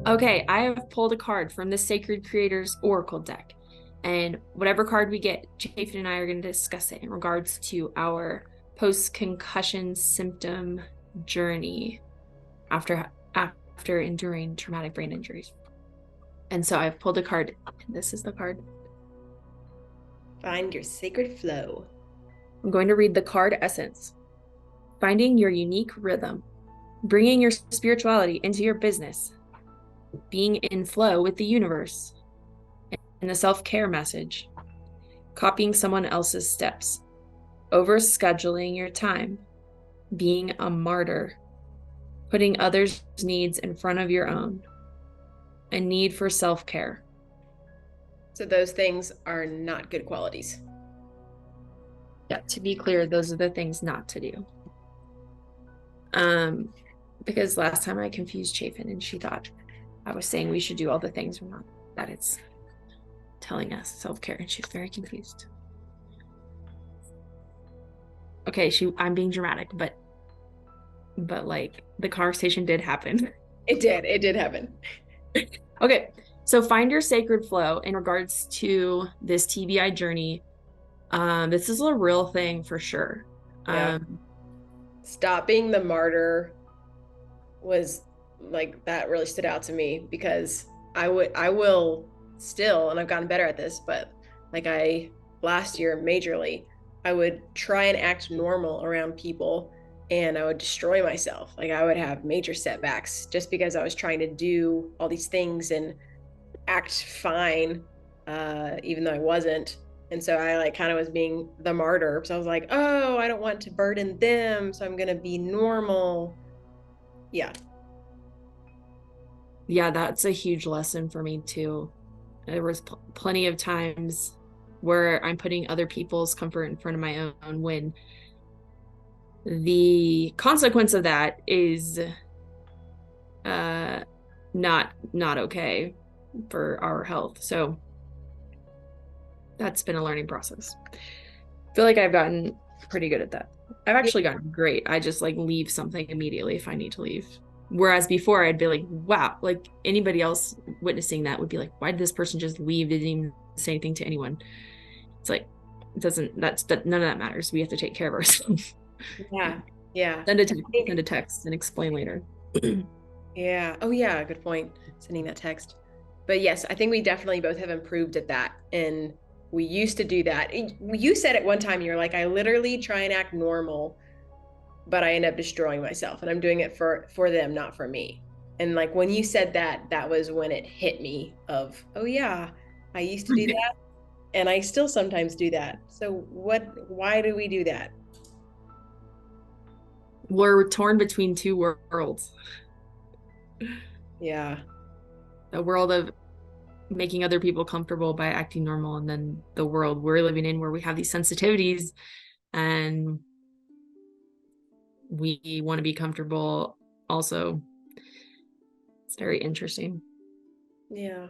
Okay, I have pulled a card from the Sacred Creators Oracle deck. And whatever card we get, Chafin and I are going to discuss it in regards to our post-concussion symptom journey after enduring traumatic brain injuries. And so I've pulled a card. This is the card. Find your sacred flow. I'm going to read the card essence. Finding your unique rhythm, bringing your spirituality into your business, being in flow with the universe, and the self-care message, copying someone else's steps, overscheduling your time, being a martyr, putting others' needs in front of your own, a need for self-care. So those things are not good qualities. Yeah, to be clear, those are the things not to do. Because last time I confused Chafin and she thought I was saying we should do all the things or not, that it's telling us self-care, and she's very confused. Okay, I'm being dramatic, but like the conversation did happen. It did happen. Okay, so find your sacred flow in regards to this TBI journey. This is a real thing for sure. Yeah. Stop being the martyr was like that really stood out to me because I will still, and I've gotten better at this, but like last year majorly, I would try and act normal around people and I would destroy myself. Like I would have major setbacks just because I was trying to do all these things and act fine, even though I wasn't. And so I like kind of was being the martyr. So I was like, oh, I don't want to burden them. So I'm going to be normal. Yeah. Yeah, that's a huge lesson for me too. There was plenty of times where I'm putting other people's comfort in front of my own when the consequence of that is not okay for our health. So that's been a learning process. I feel like I've gotten pretty good at that. I've actually gotten great. I just like leave something immediately if I need to leave. Whereas before I'd be like, wow, like anybody else witnessing that would be like, why did this person just leave? They didn't even say anything to anyone. It's like, it doesn't, none of that matters. We have to take care of ourselves. Yeah. Yeah. Send a text and explain later. Yeah. Oh, yeah. Good point. Sending that text. But yes, I think we definitely both have improved at that. And we used to do that. You said at one time, you're like, I literally try and act normal, but I end up destroying myself. And I'm doing it for them, not for me. And like when you said that, that was when it hit me of, oh yeah, I used to do that. And I still sometimes do that. So why do we do that? We're torn between two worlds. Yeah. The world of making other people comfortable by acting normal, and then the world we're living in where we have these sensitivities and we want to be comfortable also. It's very interesting. Yeah.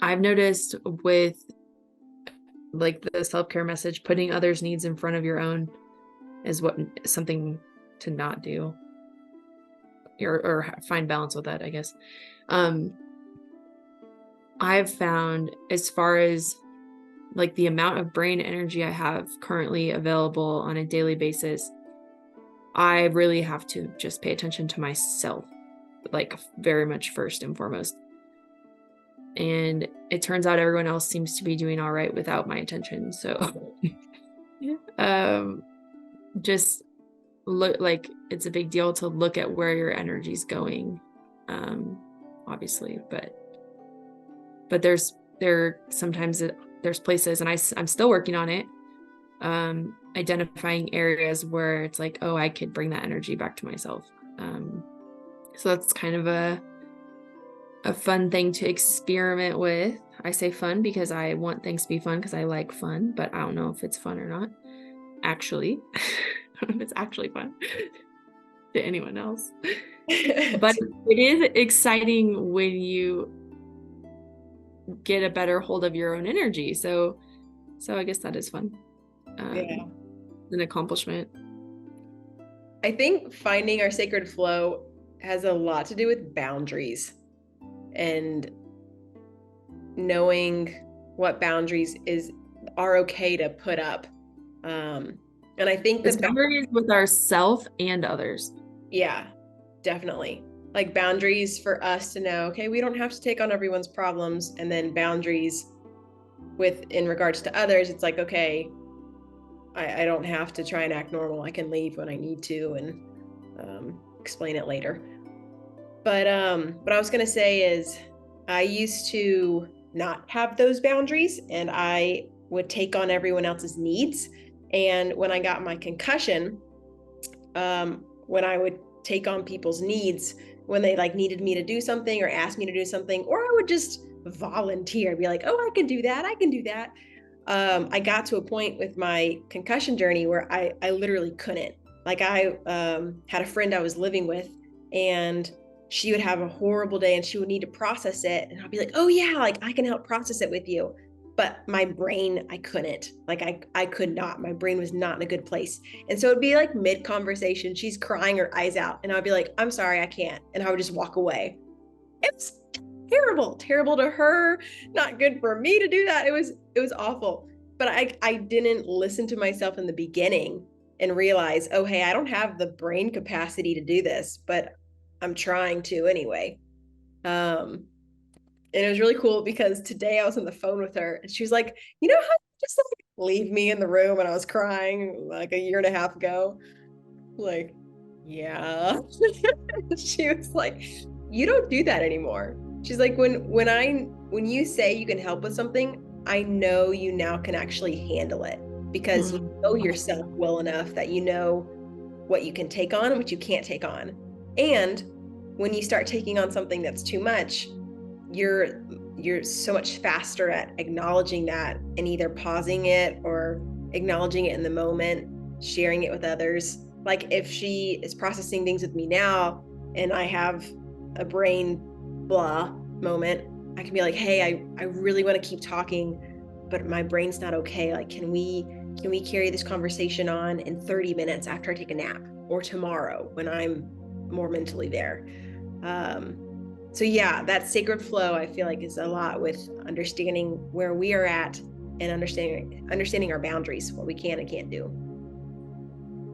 I've noticed with like the self-care message, putting others' needs in front of your own is something to not do, or find balance with that, I guess. I've found, as far as like the amount of brain energy I have currently available on a daily basis, I really have to just pay attention to myself, like very much first and foremost. And it turns out everyone else seems to be doing all right without my attention. So just look, like it's a big deal to look at where your energy's going, obviously, but sometimes there's places, and I'm still working on it, identifying areas where it's like, oh, I could bring that energy back to myself. So that's kind of a fun thing to experiment with. I say fun because I want things to be fun because I like fun, but I don't know if it's fun or not. Actually, I don't know if it's actually fun to anyone else. But it is exciting when you get a better hold of your own energy. So I guess that is fun. Yeah. An accomplishment. I think finding our sacred flow has a lot to do with boundaries and knowing what boundaries are okay to put up. And I think It's that boundaries with ourself and others. yeah, definitely. Like boundaries for us to know, okay, we don't have to take on everyone's problems, and then boundaries with in regards to others, it's like, okay, I don't have to try and act normal. I can leave when I need to and explain it later. But what I was gonna say is I used to not have those boundaries and I would take on everyone else's needs. And when I got my concussion, when I would take on people's needs, when they like needed me to do something or asked me to do something, or I would just volunteer, be like, oh, I can do that. I can do that. I got to a point with my concussion journey where I literally couldn't. Like I had a friend I was living with, and she would have a horrible day and she would need to process it. And I'd be like, oh yeah, like I can help process it with you. But my brain, I couldn't. Like I could not. My brain was not in a good place. And so it'd be like mid conversation, she's crying her eyes out, and I'd be like, I'm sorry, I can't. And I would just walk away. It was terrible to her, not good for me to do that. It was awful. But I didn't listen to myself in the beginning and realize, oh hey, I don't have the brain capacity to do this, but I'm trying to anyway. And it was really cool because today I was on the phone with her and she was like, you know how you just like leave me in the room when I was crying like a year and a half ago? Like, yeah. She was like, you don't do that anymore. She's like, when you say you can help with something, I know you now can actually handle it because you know yourself well enough that you know what you can take on and what you can't take on. And when you start taking on something that's too much, you're so much faster at acknowledging that and either pausing it or acknowledging it in the moment, sharing it with others. Like if she is processing things with me now and I have a brain blah moment, I can be like, hey, I really want to keep talking, but my brain's not okay. Like, can we carry this conversation on in 30 minutes after I take a nap or tomorrow when I'm more mentally there? So yeah, that sacred flow I feel like is a lot with understanding where we are at and understanding our boundaries, what we can and can't do.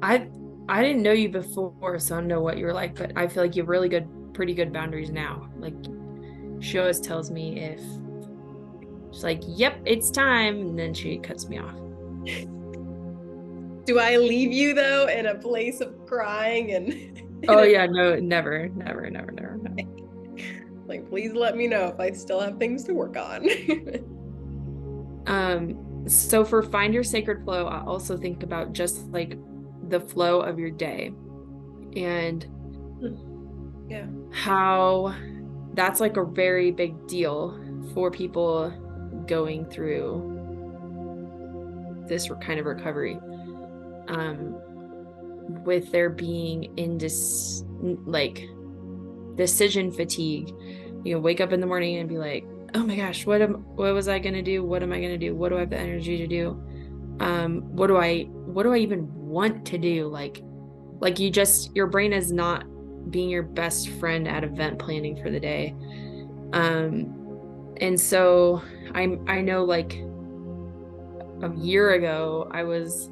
I didn't know you before, so I don't know what you were like, but I feel like you have pretty good boundaries now. Like she always tells me if she's like, yep, it's time, and then she cuts me off. Do I leave you though in a place of crying and oh yeah, no, never. Like, please let me know if I still have things to work on. So for find your sacred flow, I also think about just like the flow of your day and yeah, how that's like a very big deal for people going through this kind of recovery. With there being like decision fatigue, wake up in the morning and be like, oh my gosh, what was I gonna do? What am I gonna do? What do I have the energy to do? What do I even want to do? Like your brain is not being your best friend at event planning for the day. And so I know like a year ago, I was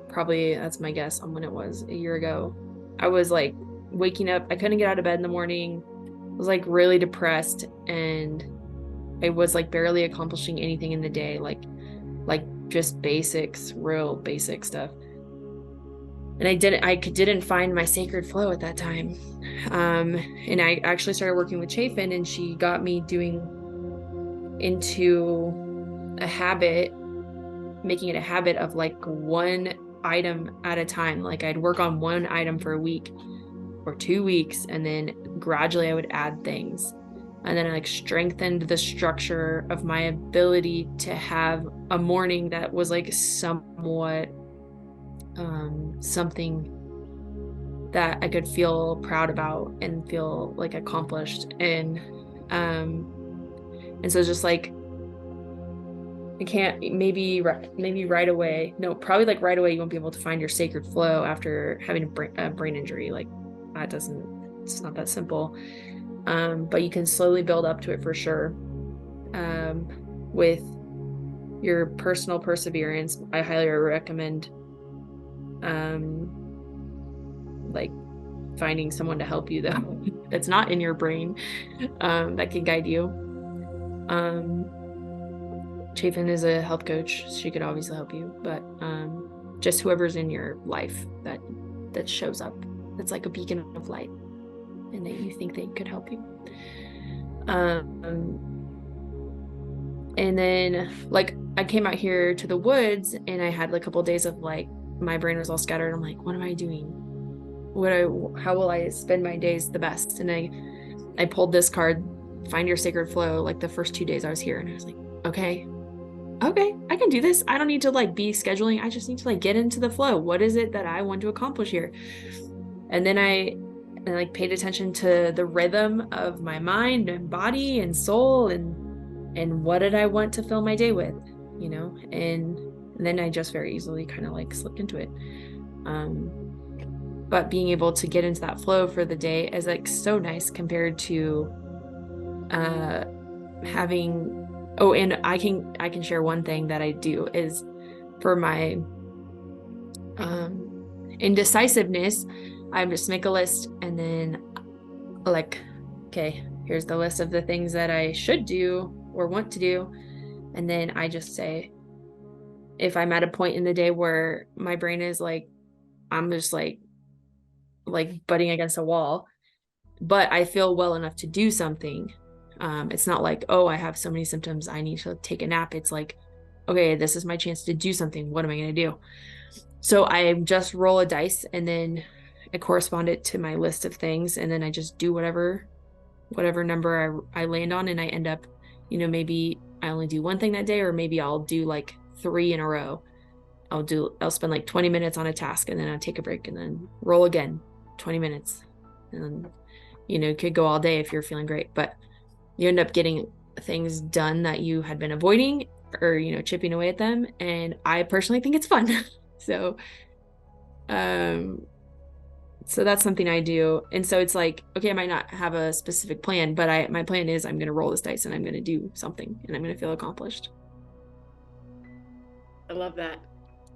probably, that's my guess on when it was, a year ago, I was like waking up, I couldn't get out of bed in the morning, I was like really depressed, and I was like barely accomplishing anything in the day, like just basics, real basic stuff. And I didn't find my sacred flow at that time. And I actually started working with Chaffin, and she got me into a habit, making it a habit of like one item at a time. Like I'd work on one item for a week or 2 weeks, and then gradually I would add things. And then I like strengthened the structure of my ability to have a morning that was like somewhat something that I could feel proud about and feel like accomplished. And so just like it can't, maybe right away. No, probably like right away you won't be able to find your sacred flow after having a brain injury. Like that doesn't, it's not that simple. But you can slowly build up to it for sure. With your personal perseverance, I highly recommend like finding someone to help you though that's not in your brain, that can guide you. Chaffin is a health coach. She could obviously help you, but just whoever's in your life that shows up, that's like a beacon of light and that you think they could help you. And then like I came out here to the woods and I had like a couple of days of like my brain was all scattered. I'm like, what am I doing? How will I spend my days the best? And I pulled this card, Find Your Sacred Flow, like the first 2 days I was here. And I was like, okay, I can do this. I don't need to like be scheduling. I just need to like get into the flow. What is it that I want to accomplish here? And then I like paid attention to the rhythm of my mind and body and soul and what did I want to fill my day with, you know? And then I just very easily kind of like slipped into it. But being able to get into that flow for the day is like so nice compared to having, oh, and I can share one thing that I do is for my indecisiveness, I just make a list and then like, okay, here's the list of the things that I should do or want to do. And then I just say, if I'm at a point in the day where my brain is like, I'm just like butting against a wall, but I feel well enough to do something. It's not like, oh, I have so many symptoms, I need to take a nap. It's like, okay, this is my chance to do something. What am I going to do? So I just roll a dice and then I correspond it to my list of things. And then I just do whatever number I land on. And I end up, maybe I only do one thing that day, or maybe I'll do like 3 in a row. I'll spend like 20 minutes on a task and then I'll take a break and then roll again, 20 minutes. And then, it could go all day if you're feeling great, but you end up getting things done that you had been avoiding or, chipping away at them. And I personally think it's fun. So, so that's something I do. And so it's like, okay, I might not have a specific plan, but my plan is I'm going to roll this dice and I'm going to do something and I'm going to feel accomplished. I love that.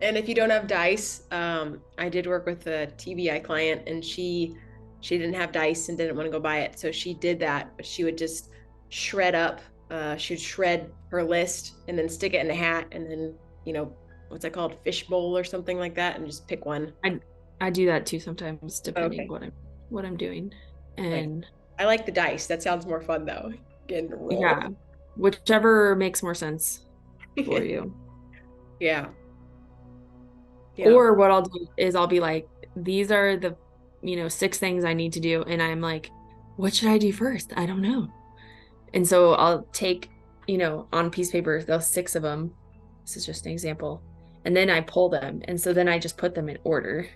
And if you don't have dice, I did work with a TBI client and she didn't have dice and didn't want to go buy it. So she did that, but she would just shred up, she'd shred her list and then stick it in a hat and then, what's that called? Fish bowl or something like that, and just pick one. I do that too sometimes, depending Okay. what I'm doing. Nice. And I like the dice. That sounds more fun though. Getting to roll. yeah, whichever makes more sense for you. Yeah. Yeah. Or what I'll do is I'll be like, these are the, 6 things I need to do. And I'm like, what should I do first? I don't know. And so I'll take, on piece of paper, those 6 of them. This is just an example. And then I pull them. And so then I just put them in order.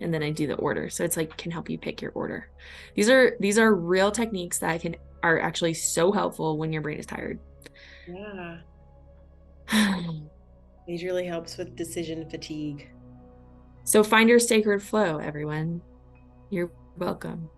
And then I do the order. So it's like, can help you pick your order. These are real techniques that are actually so helpful when your brain is tired. Yeah. These really helps with decision fatigue. So find your sacred flow, everyone. You're welcome.